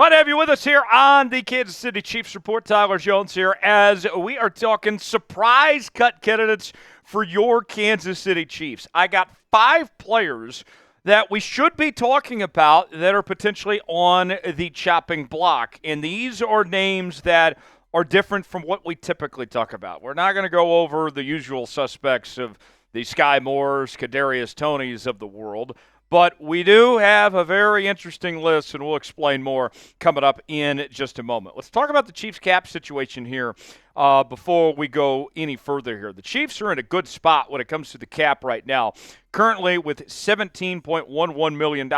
Glad to have you with us here on the Kansas City Chiefs Report. Tyler Jones here as we are talking surprise cut candidates for your Kansas City Chiefs. I got 5 players that we should be talking about that are potentially on the chopping block. And these are names that are different from what we typically talk about. We're not going to go over the usual suspects of the Sky Moores, Kadarius Tonys of the world. But we do have a very interesting list, and we'll explain more coming up in just a moment. Let's talk about the Chiefs cap situation here before we go any further here. The Chiefs are in a good spot when it comes to the cap right now, currently with $17.11 million.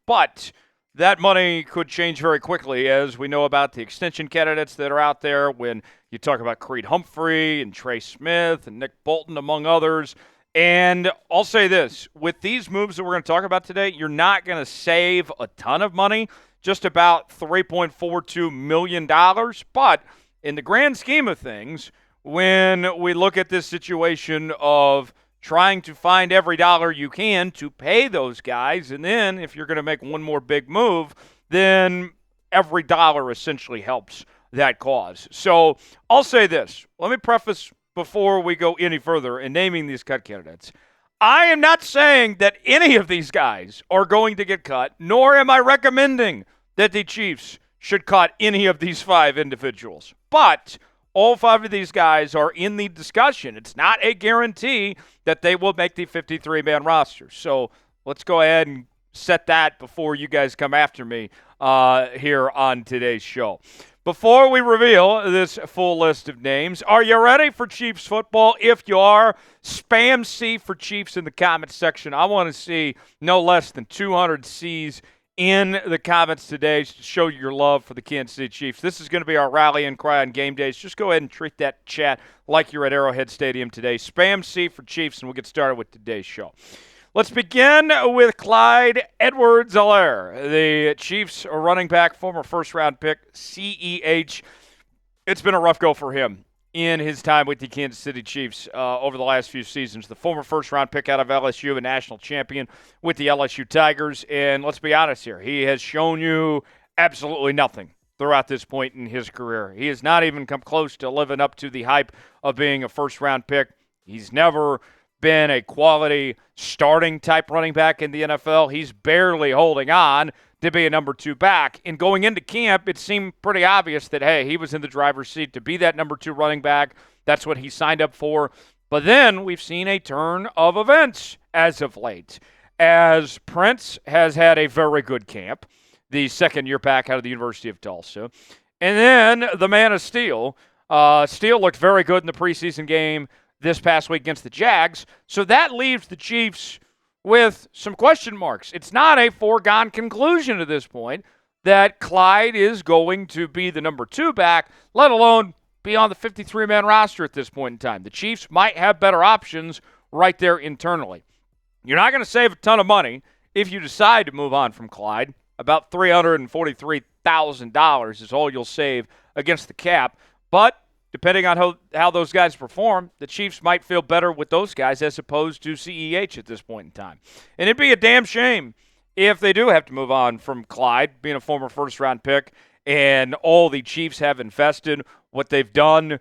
But that money could change very quickly, as we know about the extension candidates that are out there when you talk about Creed Humphrey and Trey Smith and Nick Bolton, among others. And I'll say this, with these moves that we're going to talk about today, you're not going to save a ton of money, just about $3.42 million. But in the grand scheme of things, when we look at this situation of trying to find every dollar you can to pay those guys, and then if you're going to make one more big move, then every dollar essentially helps that cause. So I'll say this. Let me preface before we go any further in naming these cut candidates. I am not saying that any of these guys are going to get cut, nor am I recommending that the Chiefs should cut any of these 5 individuals. But all 5 of these guys are in the discussion. It's not a guarantee that they will make the 53-man roster. So let's go ahead and set that before you guys come after me here on today's show. Before we reveal this full list of names, are you ready for Chiefs football? If you are, spam C for Chiefs in the comments section. I want to see no less than 200 C's in the comments today to show your love for the Kansas City Chiefs. This is going to be our rallying cry on game days. Just go ahead and treat that chat like you're at Arrowhead Stadium today. Spam C for Chiefs, and we'll get started with today's show. Let's begin with Clyde Edwards-Helaire, the Chiefs running back, former first-round pick, CEH. It's been a rough go for him in his time with the Kansas City Chiefs over the last few seasons. The former first-round pick out of LSU, a national champion with the LSU Tigers. And let's be honest here, he has shown you absolutely nothing throughout this point in his career. He has not even come close to living up to the hype of being a first-round pick. He's never been a quality starting type running back in the NFL. He's barely holding on to be a number 2 back. And going into camp, it seemed pretty obvious that, hey, he was in the driver's seat to be that number 2 running back. That's what he signed up for. But then we've seen a turn of events as of late, as Prince has had a very good camp, the second-year back out of the University of Tulsa. And then the man of Steel. Steele looked very good in the preseason game this past week against the Jags. So that leaves the Chiefs with some question marks. It's not a foregone conclusion at this point that Clyde is going to be the number 2 back, let alone be on the 53-man roster at this point in time. The Chiefs might have better options right there internally. You're not going to save a ton of money if you decide to move on from Clyde. About $343,000 is all you'll save against the cap. But depending on how those guys perform, the Chiefs might feel better with those guys as opposed to CEH at this point in time. And it'd be a damn shame if they do have to move on from Clyde, being a former first-round pick, and all the Chiefs have invested, what they've done,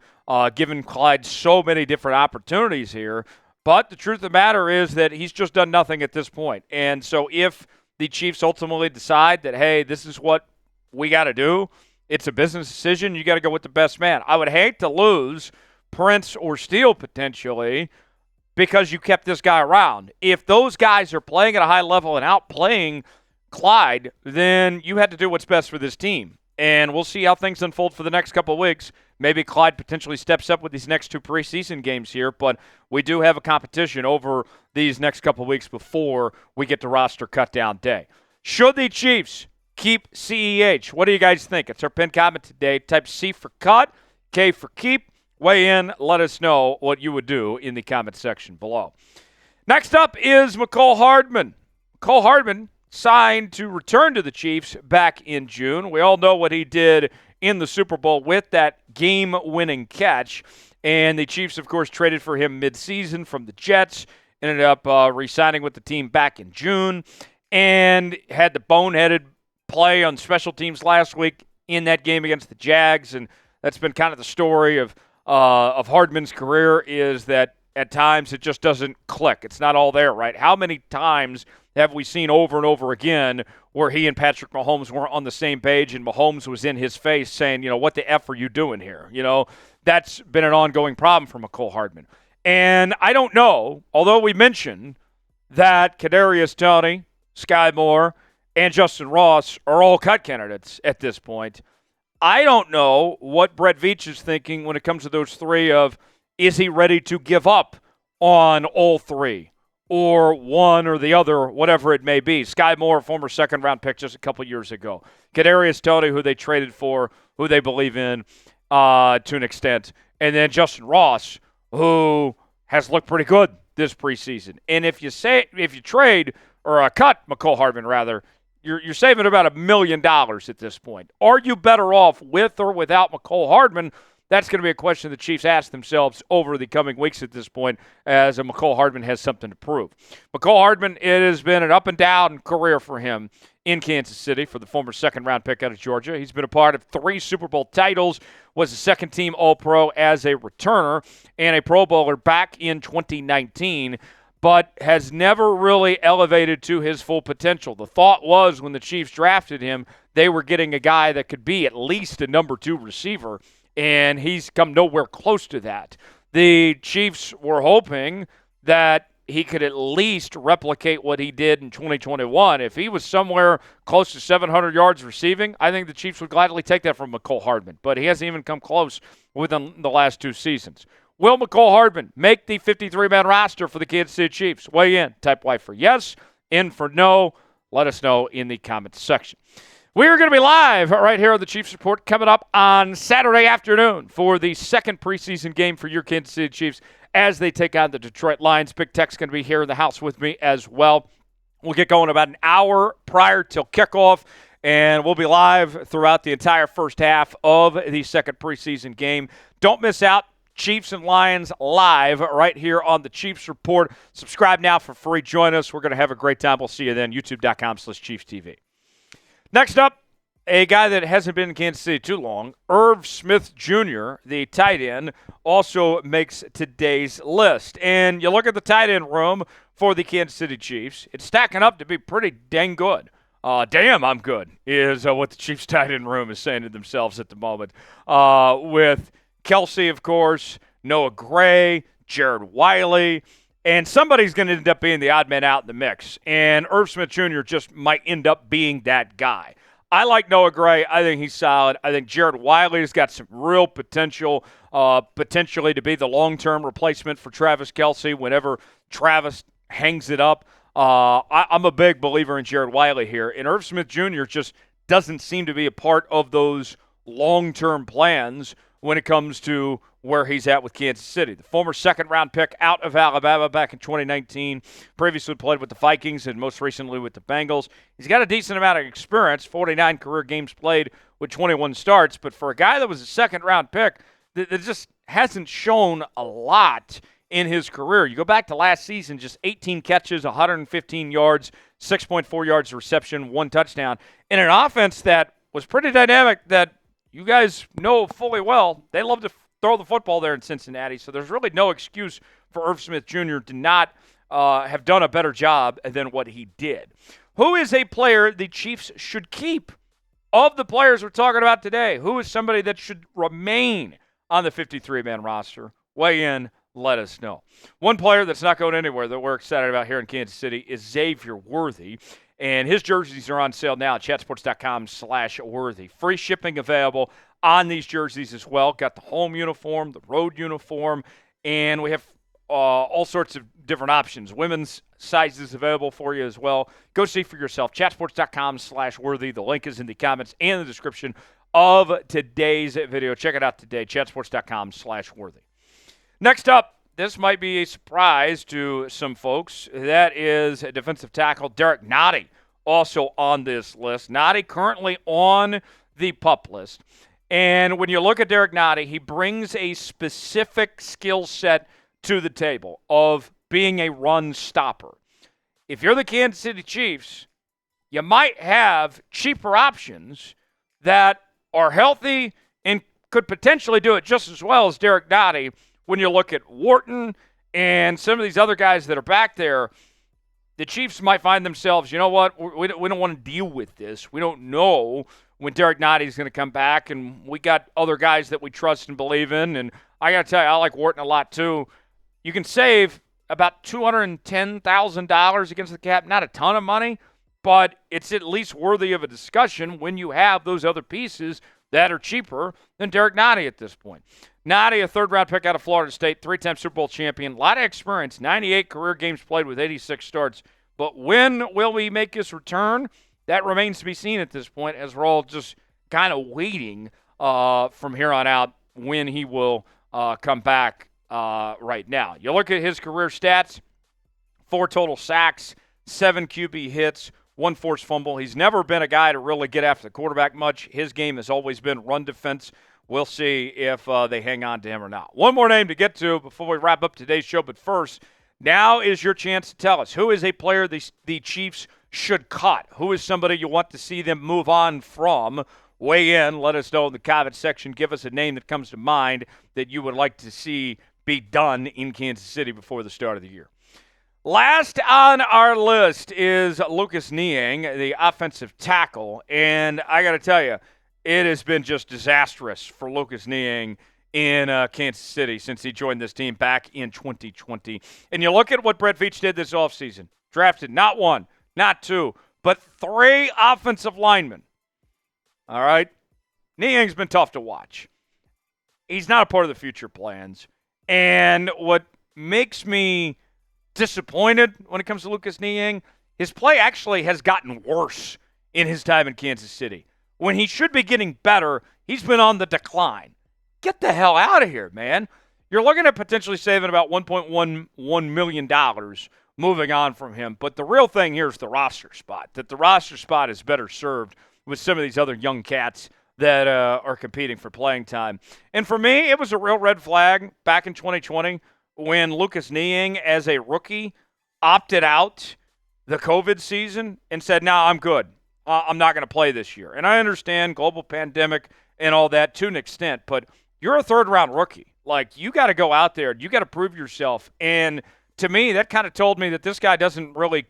given Clyde so many different opportunities here. But the truth of the matter is that he's just done nothing at this point. And so if the Chiefs ultimately decide that, hey, this is what we got to do, it's a business decision. You got to go with the best man. I would hate to lose Prince or Steele potentially because you kept this guy around. If those guys are playing at a high level and outplaying Clyde, then you had to do what's best for this team. And we'll see how things unfold for the next couple of weeks. Maybe Clyde potentially steps up with these next 2 preseason games here, but we do have a competition over these next couple of weeks before we get to roster cut-down day. Should the Chiefs keep CEH? What do you guys think? It's our pinned comment today. Type C for cut, K for keep. Weigh in. Let us know what you would do in the comment section below. Next up is Mecole Hardman. Mecole Hardman signed to return to the Chiefs back in June. We all know what he did in the Super Bowl with that game-winning catch. And the Chiefs, of course, traded for him midseason from the Jets. Ended up re-signing with the team back in June. And had the boneheaded play on special teams last week in that game against the Jags, and that's been kind of the story of Hardman's career, is that at times it just doesn't click. It's not all there, right? How many times have we seen over and over again where he and Patrick Mahomes weren't on the same page and Mahomes was in his face saying, what the F are you doing here? That's been an ongoing problem for Mecole Hardman. And I don't know, although we mentioned that Kadarius Toney, Sky Moore, and Justin Ross are all cut candidates at this point, I don't know what Brett Veach is thinking when it comes to those three of, is he ready to give up on all three or one or the other, whatever it may be. Sky Moore, former second-round pick just a couple years ago. Kadarius Toney, who they traded for, who they believe in to an extent. And then Justin Ross, who has looked pretty good this preseason. And if you trade or cut Mecole Hardman, rather, you're saving about $1 million at this point. Are you better off with or without Mecole Hardman? That's going to be a question the Chiefs ask themselves over the coming weeks at this point, as Mecole Hardman has something to prove. Mecole Hardman, it has been an up-and-down career for him in Kansas City for the former second-round pick out of Georgia. He's been a part of 3 Super Bowl titles, was a second-team All-Pro as a returner, and a Pro Bowler back in 2019, but has never really elevated to his full potential. The thought was when the Chiefs drafted him, they were getting a guy that could be at least a number 2 receiver, and he's come nowhere close to that. The Chiefs were hoping that he could at least replicate what he did in 2021. If he was somewhere close to 700 yards receiving, I think the Chiefs would gladly take that from Mecole Hardman, but he hasn't even come close within the last 2 seasons. Will Mecole Hardman make the 53-man roster for the Kansas City Chiefs? Weigh in. Type Y for yes, in for no. Let us know in the comments section. We are going to be live right here on the Chiefs Report coming up on Saturday afternoon for the second preseason game for your Kansas City Chiefs as they take on the Detroit Lions. Big Tech's going to be here in the house with me as well. We'll get going about an hour prior till kickoff, and we'll be live throughout the entire first half of the second preseason game. Don't miss out. Chiefs and Lions live right here on the Chiefs Report. Subscribe now for free. Join us. We're going to have a great time. We'll see you then. YouTube.com/ChiefsTV. Next up, a guy that hasn't been in Kansas City too long, Irv Smith Jr., the tight end, also makes today's list. And you look at the tight end room for the Kansas City Chiefs, it's stacking up to be pretty dang good. Damn, I'm good, is what the Chiefs tight end room is saying to themselves at the moment. With Kelce, of course, Noah Gray, Jared Wiley, and somebody's going to end up being the odd man out in the mix. And Irv Smith Jr. just might end up being that guy. I like Noah Gray. I think he's solid. I think Jared Wiley's got some real potential, potentially to be the long-term replacement for Travis Kelce whenever Travis hangs it up. I'm a big believer in Jared Wiley here. And Irv Smith Jr. just doesn't seem to be a part of those long-term plans when it comes to where he's at with Kansas City. The former second-round pick out of Alabama back in 2019, previously played with the Vikings and most recently with the Bengals. He's got a decent amount of experience, 49 career games played with 21 starts, but for a guy that was a second-round pick, that just hasn't shown a lot in his career. You go back to last season, just 18 catches, 115 yards, 6.4 yards reception, 1 touchdown, in an offense that was pretty dynamic that you guys know fully well. They love to throw the football there in Cincinnati, so there's really no excuse for Irv Smith Jr. to not have done a better job than what he did. Who is a player the Chiefs should keep? Of the players we're talking about today, who is somebody that should remain on the 53-man roster? Weigh in, let us know. One player that's not going anywhere that we're excited about here in Kansas City is Xavier Worthy. And his jerseys are on sale now at chatsports.com/worthy. Free shipping available on these jerseys as well. Got the home uniform, the road uniform, and we have all sorts of different options. Women's sizes available for you as well. Go see for yourself. chatsports.com/worthy. The link is in the comments and the description of today's video. Check it out today, chatsports.com/worthy. Next up, this might be a surprise to some folks. That is defensive tackle Derek Nnadi, also on this list. Nnadi currently on the PUP list. And when you look at Derek Nnadi, he brings a specific skill set to the table of being a run stopper. If you're the Kansas City Chiefs, you might have cheaper options that are healthy and could potentially do it just as well as Derek Doughty when you look at Wharton and some of these other guys that are back there. The Chiefs might find themselves, you know what, we don't want to deal with this. We don't know when Derek Doughty is going to come back, and we got other guys that we trust and believe in. And I got to tell you, I like Wharton a lot too. You can save about $210,000 against the cap. Not a ton of money, but it's at least worthy of a discussion when you have those other pieces that are cheaper than Derek Doughty at this point. Doughty, a third-round pick out of Florida State, three-time Super Bowl champion, a lot of experience, 98 career games played with 86 starts. But when will he make his return? That remains to be seen at this point, as we're all just kind of waiting from here on out when he will come back right now. You look at his career stats, 4 total sacks, 7 QB hits, 1 forced fumble. He's never been a guy to really get after the quarterback much. His game has always been run defense. We'll see if they hang on to him or not. One more name to get to before we wrap up today's show, but first, now is your chance to tell us who is a player the Chiefs should cut. Who is somebody you want to see them move on from? Weigh in. Let us know in the comment section. Give us a name that comes to mind that you would like to see be done in Kansas City before the start of the year. Last on our list is Lucas Niang, the offensive tackle. And I got to tell you, it has been just disastrous for Lucas Niang in Kansas City since he joined this team back in 2020. And you look at what Brett Veach did this offseason. Drafted not 1, not 2, but 3 offensive linemen. All right? Niang's been tough to watch. He's not a part of the future plans. And what makes me disappointed when it comes to Lucas Niang, his play actually has gotten worse in his time in Kansas City. When he should be getting better, he's been on the decline. Get the hell out of here, man. You're looking at potentially saving about $1.11 million moving on from him. But the real thing here is the roster spot, that the roster spot is better served with some of these other young cats that are competing for playing time. And for me, it was a real red flag back in 2020 when Lucas Niang, as a rookie, opted out the COVID season and said, no, I'm good. I'm not going to play this year. And I understand global pandemic and all that to an extent, but you're a third-round rookie. Like, you got to go out there. You got to prove yourself. And to me, that kind of told me that this guy doesn't really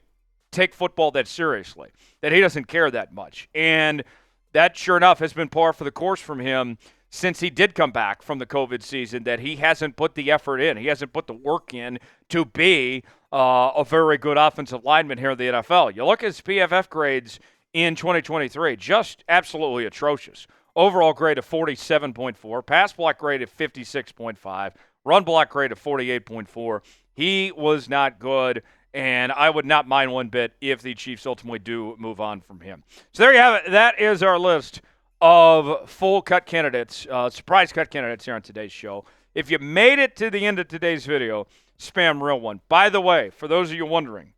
take football that seriously, that he doesn't care that much. And that, sure enough, has been par for the course from him since he did come back from the COVID season, that he hasn't put the effort in. He hasn't put the work in to be a very good offensive lineman here in the NFL. You look at his PFF grades in 2023, just absolutely atrocious. Overall grade of 47.4, pass block grade of 56.5, run block grade of 48.4. He was not good, and I would not mind one bit if the Chiefs ultimately do move on from him. So there you have it. That is our list of full cut candidates, surprise cut candidates here on today's show. If you made it to the end of today's video, spam real one. By the way, for those of you wondering,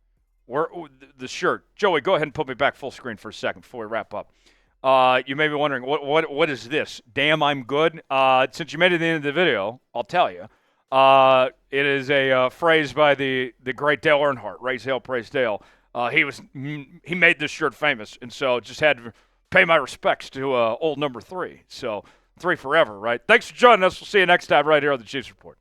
the shirt. Joey, go ahead and put me back full screen for a second before we wrap up. You may be wondering, what is this? Damn, I'm good. Since you made it to the end of the video, I'll tell you. It is a phrase by the great Dale Earnhardt. Raise Hail, praise Dale. He made this shirt famous, and so just had to pay my respects to old number 3. So 3 forever, right? Thanks for joining us. We'll see you next time right here on the Chiefs Report.